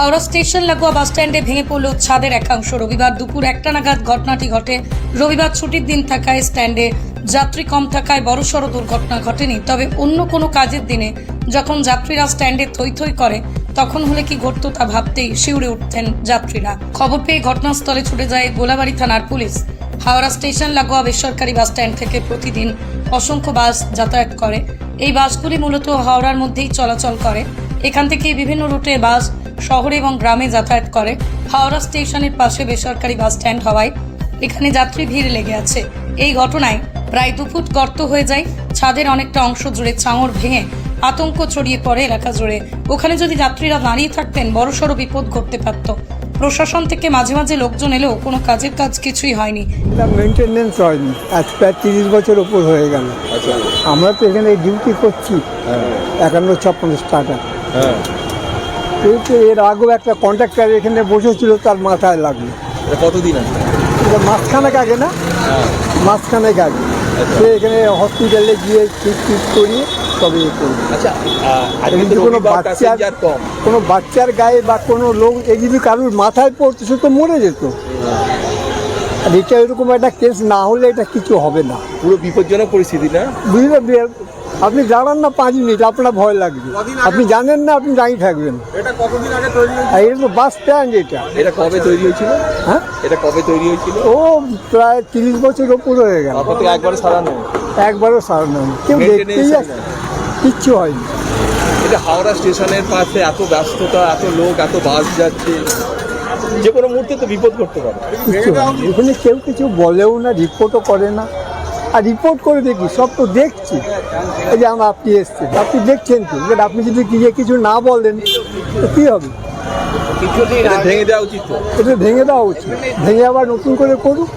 Howrah station লাগোয়া বাস স্ট্যান্ডে ভেঙে পড়ল ছাদের একাংশ। রবিবার দুপুর 1টা নাগাদ ঘটনাটি ঘটে। রবিবার ছুটির দিন থাকায় স্ট্যান্ডে যাত্রী কম থাকায় বড়সড় দুর্ঘটনা ঘটেনি। তবে অন্য কোনো কাজের দিনে যখন যাত্রীরা স্ট্যান্ডে থই থই করে তখন হলে কি ঘটতো তা ভাবতেই শিউরে উঠতেন যাত্রীরা। খবর পেয়ে ঘটনাস্থলে ছুটে যায় গোলাবাড়ি থানার পুলিশ। হাওড়া স্টেশন লাগোয়া বেসরকারি বাস স্ট্যান্ড থেকে প্রতিদিন অসংখ্য বাস যাতায়াত করে। এই বাসগুলি মূলত হাওড়ার মধ্যেই চলাচল করে। এখান থেকে বিভিন্ন রুটে বাস শহরে এবং গ্রামে যাতায়াত করে। হাওড়া স্টেশনের পাশে বেসরকারি বাস স্ট্যান্ড হওয়ায় এখানে যাত্রী ভিড় লেগে আছে। এই ঘটনায় প্রায় 2 ফুট গর্ত হয়ে যায়। ছাদের অনেকটা অংশ জুড়ে চাঙড় ভেঙে আতঙ্ক ছড়িয়ে পড়ে এলাকা জুড়ে। ওখানে যদি যাত্রীরা দাঁড়িয়ে থাকতেন বড়সড় বিপদ ঘটতে পারত। প্রশাসন থেকে মাঝে মাঝে লোকজন এলেও কোনো কাজের কাজ কিছুই হয়নি। মেনটেনেন্স হয়নি, আজ প্রায় 30 বছর ওপর হয়ে গেল। আমরা তো এখানে ডিউটি করছি 51-56 টাকা। কিন্তু এর আগেও একটা কন্ট্রাক্টর এখানে বসেছিল, তার মাথায় লাগলো। কতদিন আছে? মাঝখানেক আগে না, মাঝখানেক আগে সে এখানে হসপিটালে গিয়ে ঠিক করিয়ে তবে এ করবে। আচ্ছা, কোনো বাচ্চার গায়ে বা কোনো লোক এ যদি কারোর মাথায় পড়তো সে তো মরে যেত। আর এটা এরকম একটা কেস না হলে এটা কিছু হবে না। পুরো বিপজ্জনক পরিস্থিতি না? বুঝলেন, আপনি দাঁড়ান না 5 মিনিট, আপনার ভয় লাগবে। আপনি জানেন না, আপনি দাঁড়িয়ে থাকবেন। এটা কতদিন আগে তৈরি হয়েছিল? এটা তো বাস স্ট্যান্ড। এটা কবে তৈরি হয়েছিল? হ্যাঁ, এটা কবে তৈরি হয়েছিল? ও প্রায় 30 বছর ওপর হয়ে গেল। আপনার থেকে একবার সারানো? একবারও সারানো হয়নি, কেউ দেখতেই আসে, কিচ্ছু হয়নি। এটা হাওড়া স্টেশনের পাশে এত ব্যস্ততা, এত লোক, এত বাস যাচ্ছে, যে কোনো মুহূর্তে তো বিপদ করতে পারে। কিচ্ছু হয়নি, এখানে কেউ কিছু বলেও না, রিপোর্টও করে না। আর রিপোর্ট করে দেখি, সব তো দেখছি। এই যে আপনি এসছেন, আপনি দেখছেন তো, আপনি যদি কিছু না বলেন তো কী হবে? ভেঙে দেওয়া উচিত তো। এটা ভেঙে দেওয়া উচিত, ভেঙে আবার নতুন করে করুক।